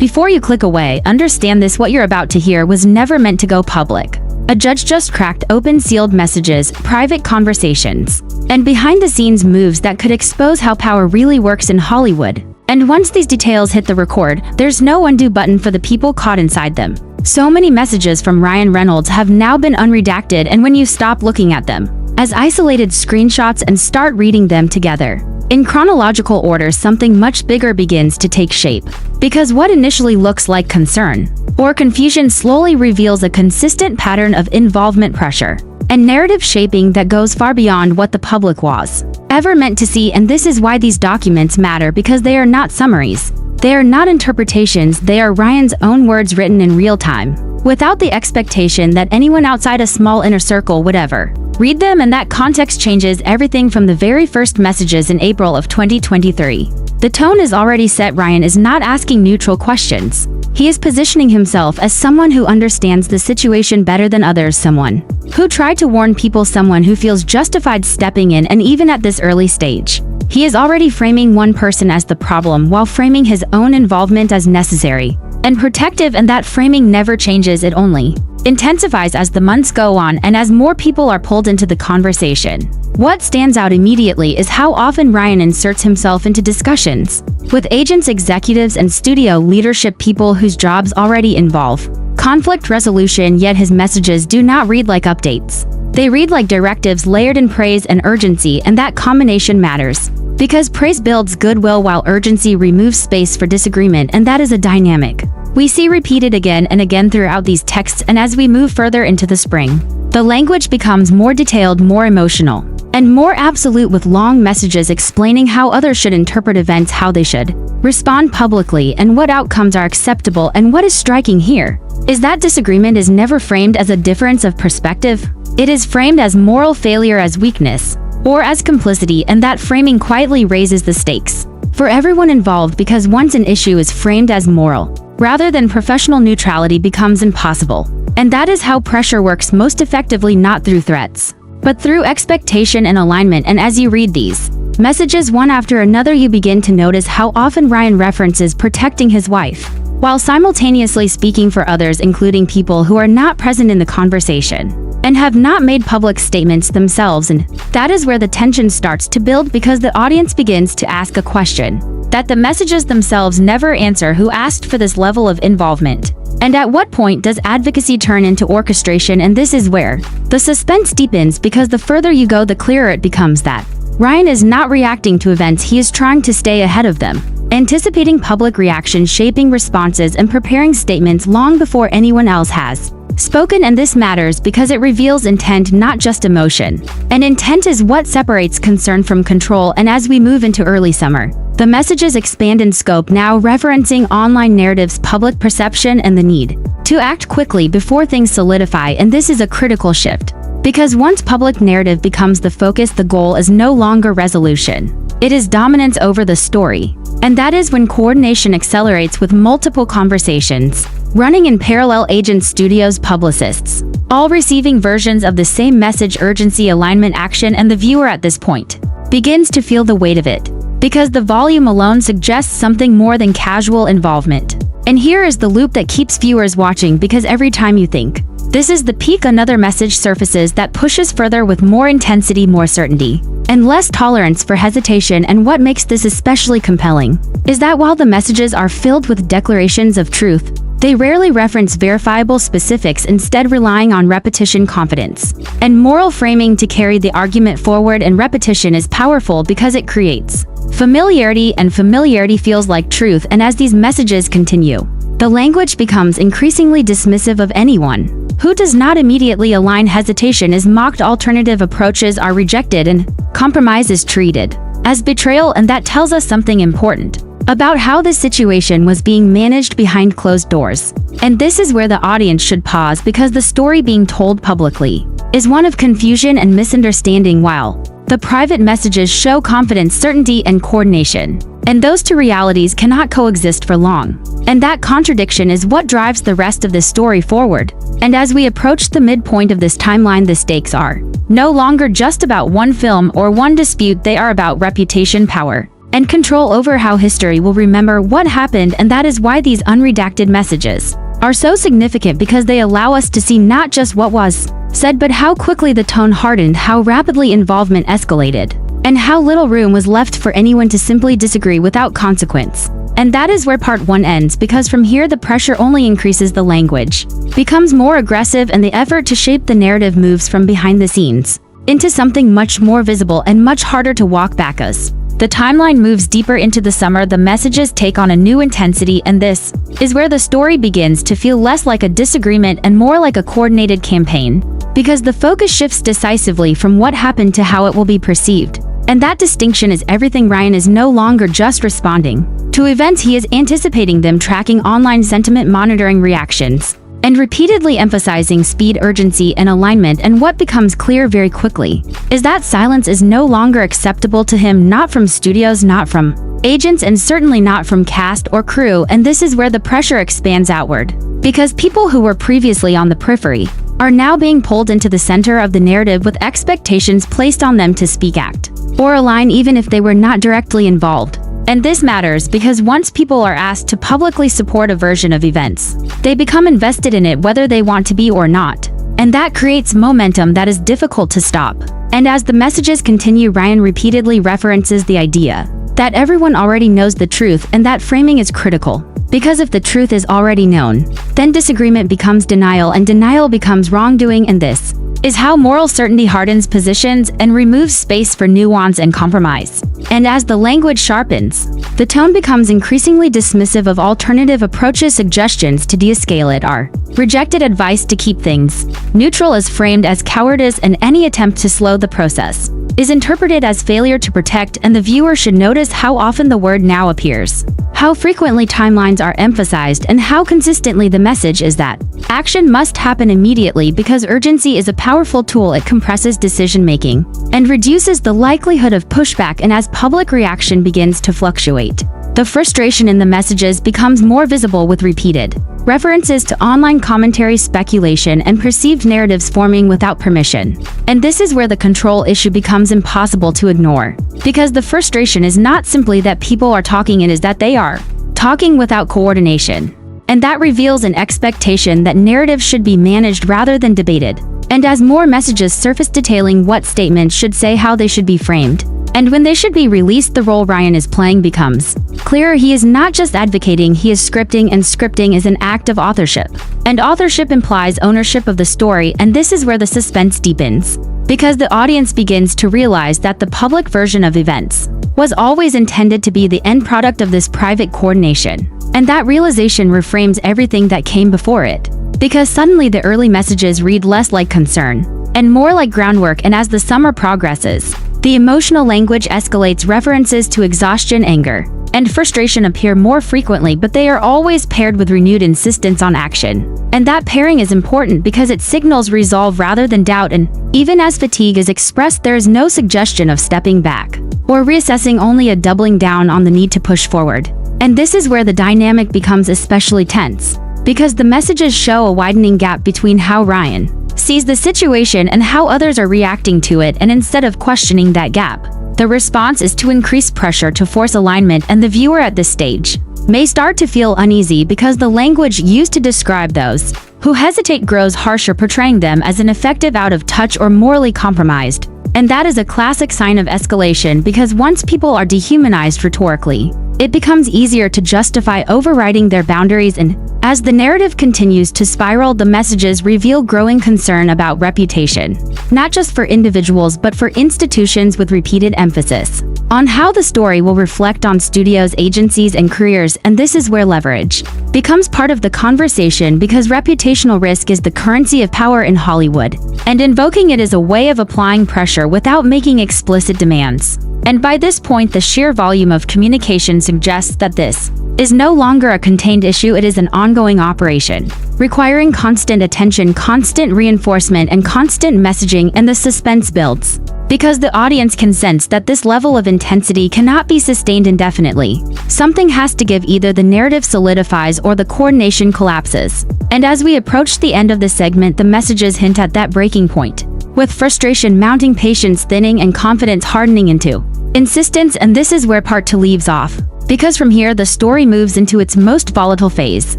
Before you click away, understand this: what you're about to hear was never meant to go public. A judge just cracked open sealed messages, private conversations, and behind-the-scenes moves that could expose how power really works in Hollywood. And once these details hit the record, there's no undo button for the people caught inside them. So many messages from Ryan Reynolds have now been unredacted, and when you stop looking at them as isolated screenshots and start reading them together in chronological order, something much bigger begins to take shape. Because what initially looks like concern or confusion slowly reveals a consistent pattern of involvement, pressure, and narrative shaping that goes far beyond what the public was ever meant to see. And this is why these documents matter, because they are not summaries. They are not interpretations, they are Ryan's own words written in real time, without the expectation that anyone outside a small inner circle would ever read them. And that context changes everything from the very first messages in April of 2023. The tone is already set. Ryan is not asking neutral questions. He is positioning himself as someone who understands the situation better than others, someone who tried to warn people, someone who feels justified stepping in. And even at this early stage, he is already framing one person as the problem while framing his own involvement as necessary and protective. And that framing never changes, it only intensifies as the months go on and as more people are pulled into the conversation. What stands out immediately is how often Ryan inserts himself into discussions with agents, executives, and studio leadership, people whose jobs already involve conflict resolution, yet his messages do not read like updates. They read like directives layered in praise and urgency, and that combination matters because praise builds goodwill while urgency removes space for disagreement, and that is a dynamic we see repeated again and again throughout these texts. And as we move further into the spring, the language becomes more detailed, more emotional, and more absolute, with long messages explaining how others should interpret events, how they should respond publicly, and what outcomes are acceptable. And what is striking here is that disagreement is never framed as a difference of perspective. It is framed as moral failure, as weakness, or as complicity, and that framing quietly raises the stakes for everyone involved, because once an issue is framed as moral rather than professional, neutrality becomes impossible. And that is how pressure works most effectively, not through threats, but through expectation and alignment. And as you read these messages one after another, you begin to notice how often Ryan references protecting his wife, while simultaneously speaking for others, including people who are not present in the conversation and have not made public statements themselves. And that is where the tension starts to build, because the audience begins to ask a question that the messages themselves never answer: who asked for this level of involvement? And at what point does advocacy turn into orchestration? And this is where the suspense deepens, because the further you go, the clearer it becomes that Ryan is not reacting to events, he is trying to stay ahead of them, anticipating public reaction, shaping responses, and preparing statements long before anyone else has spoken. And this matters because it reveals intent, not just emotion. And intent is what separates concern from control. And as we move into early summer, the messages expand in scope, now referencing online narratives, public perception, and the need to act quickly before things solidify. And this is a critical shift, because once public narrative becomes the focus, the goal is no longer resolution. It is dominance over the story. And that is when coordination accelerates, with multiple conversations running in parallel, agents, studios, publicists, all receiving versions of the same message, urgency, alignment, action. And the viewer at this point begins to feel the weight of it, because the volume alone suggests something more than casual involvement. And here is the loop that keeps viewers watching, because every time you think this is the peak, another message surfaces that pushes further with more intensity, more certainty, and less tolerance for hesitation. And what makes this especially compelling is that while the messages are filled with declarations of truth, they rarely reference verifiable specifics, instead relying on repetition, confidence, and moral framing to carry the argument forward. And repetition is powerful because it creates familiarity, and familiarity feels like truth. And as these messages continue, the language becomes increasingly dismissive of anyone who does not immediately align. Hesitation is mocked, alternative approaches are rejected, and compromise is treated as betrayal. And that tells us something important about how this situation was being managed behind closed doors. And this is where the audience should pause, because the story being told publicly is one of confusion and misunderstanding, while the private messages show confidence, certainty, and coordination. And those two realities cannot coexist for long. And that contradiction is what drives the rest of this story forward. And as we approach the midpoint of this timeline, the stakes are no longer just about one film or one dispute, they are about reputation, power, and control over how history will remember what happened, and that is why these unredacted messages are so significant, because they allow us to see not just what was said but how quickly the tone hardened, how rapidly involvement escalated, and how little room was left for anyone to simply disagree without consequence. And that is where part 1 ends, because from here the pressure only increases, the language becomes more aggressive, and the effort to shape the narrative moves from behind the scenes into something much more visible and much harder to walk back. As the timeline moves deeper into the summer, the messages take on a new intensity, and this is where the story begins to feel less like a disagreement and more like a coordinated campaign, because the focus shifts decisively from what happened to how it will be perceived. And that distinction is everything. Ryan is no longer just responding to events, he is anticipating them, tracking online sentiment, monitoring reactions, and repeatedly emphasizing speed, urgency, and alignment. And what becomes clear very quickly is that silence is no longer acceptable to him, not from studios, not from agents, and certainly not from cast or crew. And this is where the pressure expands outward, because people who were previously on the periphery are now being pulled into the center of the narrative, with expectations placed on them to speak, act, or align, even if they were not directly involved. And this matters because once people are asked to publicly support a version of events, they become invested in it whether they want to be or not. And that creates momentum that is difficult to stop. And as the messages continue, Ryan repeatedly references the idea that everyone already knows the truth, and that framing is critical. Because if the truth is already known, then disagreement becomes denial, and denial becomes wrongdoing, and this is how moral certainty hardens positions and removes space for nuance and compromise. And as the language sharpens, the tone becomes increasingly dismissive of alternative approaches. Suggestions to de-escalate it are rejected, advice to keep things neutral is framed as cowardice, and any attempt to slow the process is interpreted as failure to protect. And the viewer should notice how often the word now appears, how frequently timelines are emphasized, and how consistently the message is that action must happen immediately, because urgency is a powerful tool. It compresses decision-making and reduces the likelihood of pushback. And as public reaction begins to fluctuate, the frustration in the messages becomes more visible, with repeated references to online commentary, speculation, and perceived narratives forming without permission. And this is where the control issue becomes impossible to ignore, because the frustration is not simply that people are talking, it is that they are talking without coordination. And that reveals an expectation that narrative should be managed rather than debated. And as more messages surface detailing what statements should say, how they should be framed, and when they should be released, the role Ryan is playing becomes clearer. He is not just advocating, he is scripting, and scripting is an act of authorship. And authorship implies ownership of the story, and this is where the suspense deepens, because the audience begins to realize that the public version of events was always intended to be the end product of this private coordination. And that realization reframes everything that came before it, because suddenly the early messages read less like concern and more like groundwork. And as the summer progresses, the emotional language escalates. References to exhaustion, anger, and frustration appear more frequently, but they are always paired with renewed insistence on action. And that pairing is important because it signals resolve rather than doubt. And even as fatigue is expressed, there is no suggestion of stepping back or reassessing, only a doubling down on the need to push forward. And this is where the dynamic becomes especially tense, because the messages show a widening gap between how Ryan sees the situation and how others are reacting to it. And instead of questioning that gap, the response is to increase pressure, to force alignment. And the viewer at this stage may start to feel uneasy, because the language used to describe those who hesitate grows harsher, portraying them as ineffective, out of touch, or morally compromised. And that is a classic sign of escalation, because once people are dehumanized rhetorically, it becomes easier to justify overriding their boundaries. And as the narrative continues to spiral, the messages reveal growing concern about reputation, not just for individuals but for institutions, with repeated emphasis on how the story will reflect on studios, agencies, and careers. And this is where leverage becomes part of the conversation, because reputational risk is the currency of power in Hollywood, and invoking it is a way of applying pressure without making explicit demands. And by this point, the sheer volume of communication suggests that this is no longer a contained issue, it is an ongoing operation, requiring constant attention, constant reinforcement, and constant messaging. And the suspense builds, because the audience can sense that this level of intensity cannot be sustained indefinitely. Something has to give, either the narrative solidifies or the coordination collapses. And as we approach the end of the segment, the messages hint at that breaking point, with frustration mounting, patience thinning, and confidence hardening into Insistence, and this is where part 2 leaves off. Because from here, the story moves into its most volatile phase,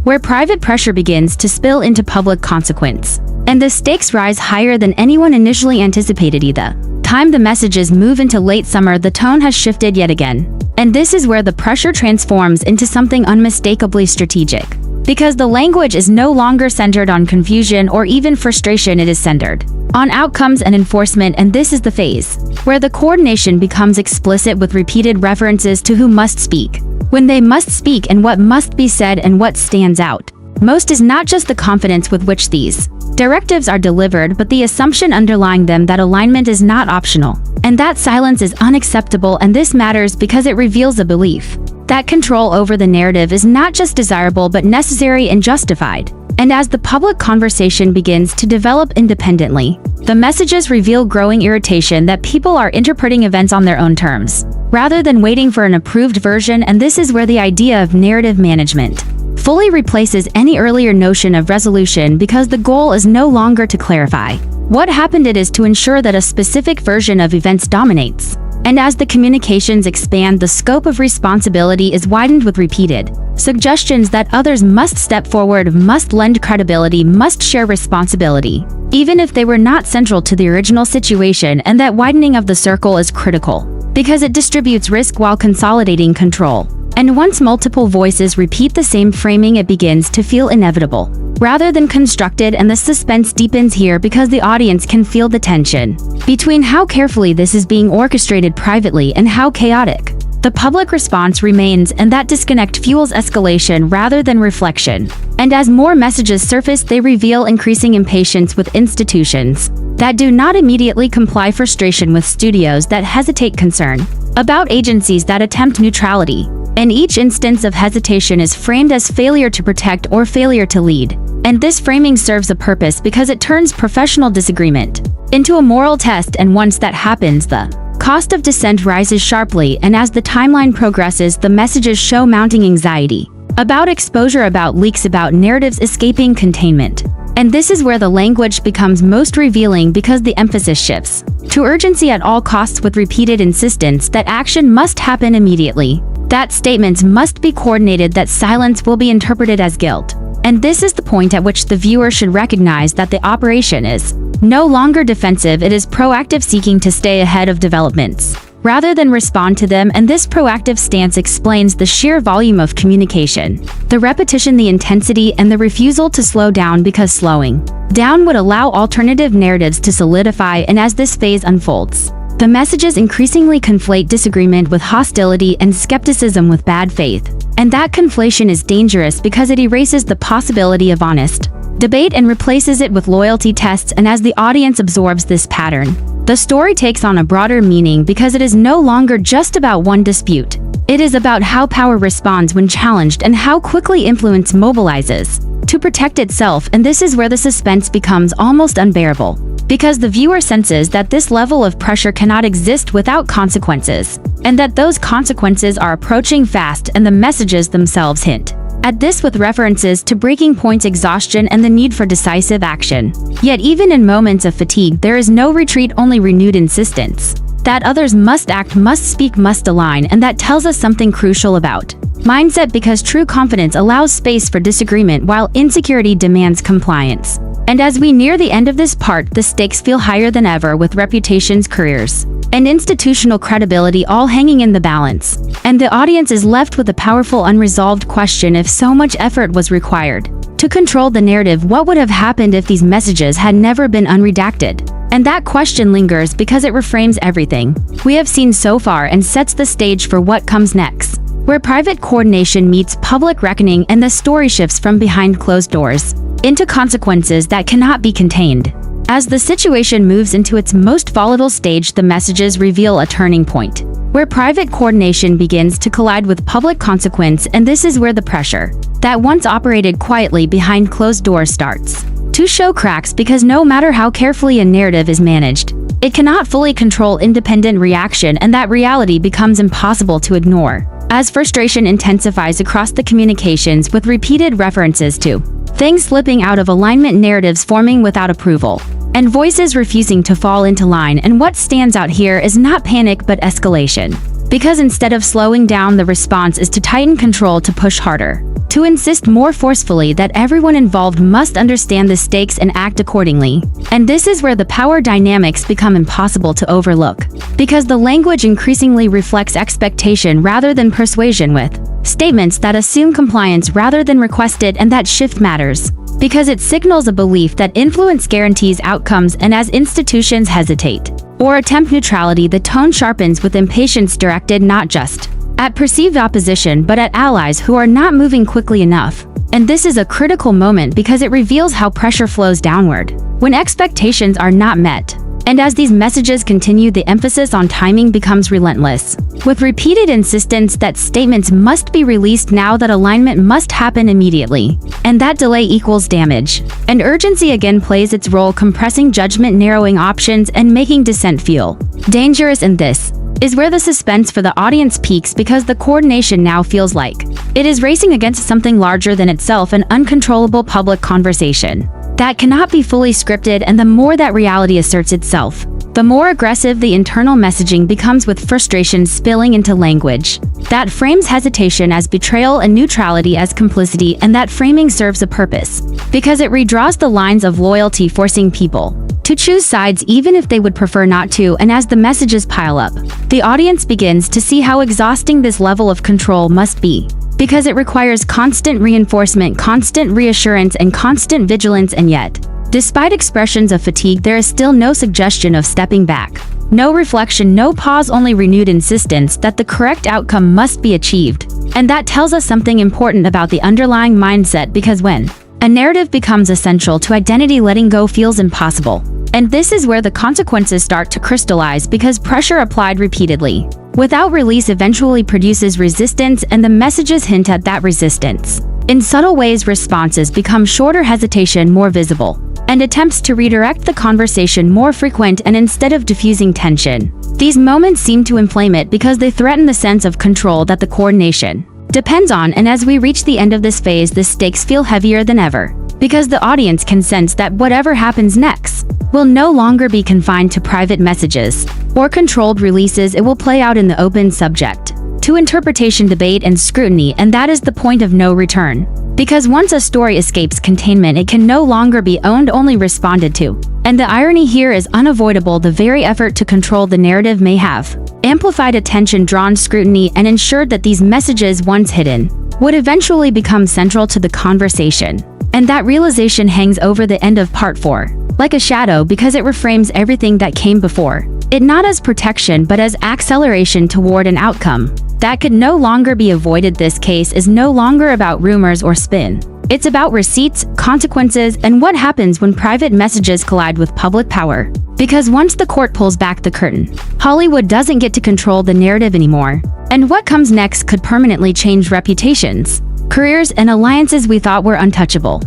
where private pressure begins to spill into public consequence. And the stakes rise higher than anyone initially anticipated either. Time the messages move into late summer, the tone has shifted yet again. And this is where the pressure transforms into something unmistakably strategic. Because the language is no longer centered on confusion or even frustration, it is centered on outcomes and enforcement, and this is the phase where the coordination becomes explicit with repeated references to who must speak, when they must speak, and what must be said, and what stands out most is not just the confidence with which these directives are delivered, but the assumption underlying them that alignment is not optional, and that silence is unacceptable. And this matters because it reveals a belief that control over the narrative is not just desirable but necessary and justified. And as the public conversation begins to develop independently, the messages reveal growing irritation that people are interpreting events on their own terms, rather than waiting for an approved version. And this is where the idea of narrative management fully replaces any earlier notion of resolution, because the goal is no longer to clarify what happened, it is to ensure that a specific version of events dominates. And as the communications expand, the scope of responsibility is widened with repeated suggestions that others must step forward, must lend credibility, must share responsibility, even if they were not central to the original situation. And that widening of the circle is critical, because it distributes risk while consolidating control. And once multiple voices repeat the same framing, it begins to feel inevitable rather than constructed, and the suspense deepens here because the audience can feel the tension between how carefully this is being orchestrated privately and how chaotic the public response remains, and that disconnect fuels escalation rather than reflection. And as more messages surface, they reveal increasing impatience with institutions that do not immediately comply, frustration with studios that hesitate, concern about agencies that attempt neutrality. And each instance of hesitation is framed as failure to protect or failure to lead. And this framing serves a purpose because it turns professional disagreement into a moral test, and once that happens, the cost of dissent rises sharply. And as the timeline progresses, the messages show mounting anxiety about exposure, about leaks, about narratives escaping containment. And this is where the language becomes most revealing, because the emphasis shifts to urgency at all costs, with repeated insistence that action must happen immediately, that statements must be coordinated, that silence will be interpreted as guilt. And this is the point at which the viewer should recognize that the operation is no longer defensive, it is proactive, seeking to stay ahead of developments rather than respond to them. And this proactive stance explains the sheer volume of communication, the repetition, the intensity, and the refusal to slow down, because slowing down would allow alternative narratives to solidify. And as this phase unfolds, the messages increasingly conflate disagreement with hostility and skepticism with bad faith. And that conflation is dangerous because it erases the possibility of honest debate and replaces it with loyalty tests. And as the audience absorbs this pattern, the story takes on a broader meaning, because it is no longer just about one dispute. It is about how power responds when challenged and how quickly influence mobilizes to protect itself. And this is where the suspense becomes almost unbearable, because the viewer senses that this level of pressure cannot exist without consequences, and that those consequences are approaching fast. And the messages themselves hint at this with references to breaking points, exhaustion, and the need for decisive action. Yet even in moments of fatigue, there is no retreat, only renewed insistence that others must act, must speak, must align. And that tells us something crucial about mindset, because true confidence allows space for disagreement while insecurity demands compliance. And as we near the end of this part, the stakes feel higher than ever, with reputations, careers, and institutional credibility all hanging in the balance. And the audience is left with a powerful unresolved question: if so much effort was required to control the narrative, what would have happened if these messages had never been unredacted? And that question lingers because it reframes everything we have seen so far and sets the stage for what comes next, where private coordination meets public reckoning, and the story shifts from behind closed doors into consequences that cannot be contained. As the situation moves into its most volatile stage, the messages reveal a turning point, where private coordination begins to collide with public consequence. And this is where the pressure that once operated quietly behind closed doors starts to show cracks, because no matter how carefully a narrative is managed, it cannot fully control independent reaction, and that reality becomes impossible to ignore as frustration intensifies across the communications, with repeated references to things slipping out of alignment, narratives forming without approval, and voices refusing to fall into line. And what stands out here is not panic but escalation. Because instead of slowing down, the response is to tighten control, to push harder, to insist more forcefully that everyone involved must understand the stakes and act accordingly. And this is where the power dynamics become impossible to overlook, because the language increasingly reflects expectation rather than persuasion, with statements that assume compliance rather than requested. And that shift matters, because it signals a belief that influence guarantees outcomes, and as institutions hesitate or attempt neutrality, the tone sharpens, with impatience directed not just at perceived opposition but at allies who are not moving quickly enough. And this is a critical moment because it reveals how pressure flows downward when expectations are not met. And as these messages continue, the emphasis on timing becomes relentless, with repeated insistence that statements must be released now, that alignment must happen immediately, and that delay equals damage. And urgency again plays its role, compressing judgment, narrowing options, and making dissent feel dangerous. And this is where the suspense for the audience peaks, because the coordination now feels like it is racing against something larger than itself, an uncontrollable public conversation that cannot be fully scripted. And the more that reality asserts itself, the more aggressive the internal messaging becomes, with frustration spilling into language that frames hesitation as betrayal and neutrality as complicity. And that framing serves a purpose, because it redraws the lines of loyalty, forcing people to choose sides even if they would prefer not to. And as the messages pile up, the audience begins to see how exhausting this level of control must be, because it requires constant reinforcement, constant reassurance, and constant vigilance. And yet, despite expressions of fatigue, there is still no suggestion of stepping back, no reflection, no pause, only renewed insistence that the correct outcome must be achieved. And that tells us something important about the underlying mindset, because when a narrative becomes essential to identity, letting go feels impossible. And this is where the consequences start to crystallize, because pressure applied repeatedly without release eventually produces resistance, and the messages hint at that resistance. In subtle ways, responses become shorter, hesitation more visible, and attempts to redirect the conversation more frequent. And instead of diffusing tension, these moments seem to inflame it, because they threaten the sense of control that the coordination depends on. And as we reach the end of this phase, the stakes feel heavier than ever, because the audience can sense that whatever happens next will no longer be confined to private messages or controlled releases. It will play out in the open, subject to interpretation, debate, and scrutiny. And that is the point of no return, because once a story escapes containment, it can no longer be owned, only responded to. And the irony here is unavoidable. The very effort to control the narrative may have amplified attention, drawn scrutiny, and ensured that these messages, once hidden, would eventually become central to the conversation. And that realization hangs over the end of part 4, like a shadow, because it reframes everything that came before it, not as protection but as acceleration toward an outcome that could no longer be avoided. This case is no longer about rumors or spin. It's about receipts, consequences, and what happens when private messages collide with public power. Because once the court pulls back the curtain, Hollywood doesn't get to control the narrative anymore. And what comes next could permanently change reputations, careers, and alliances we thought were untouchable.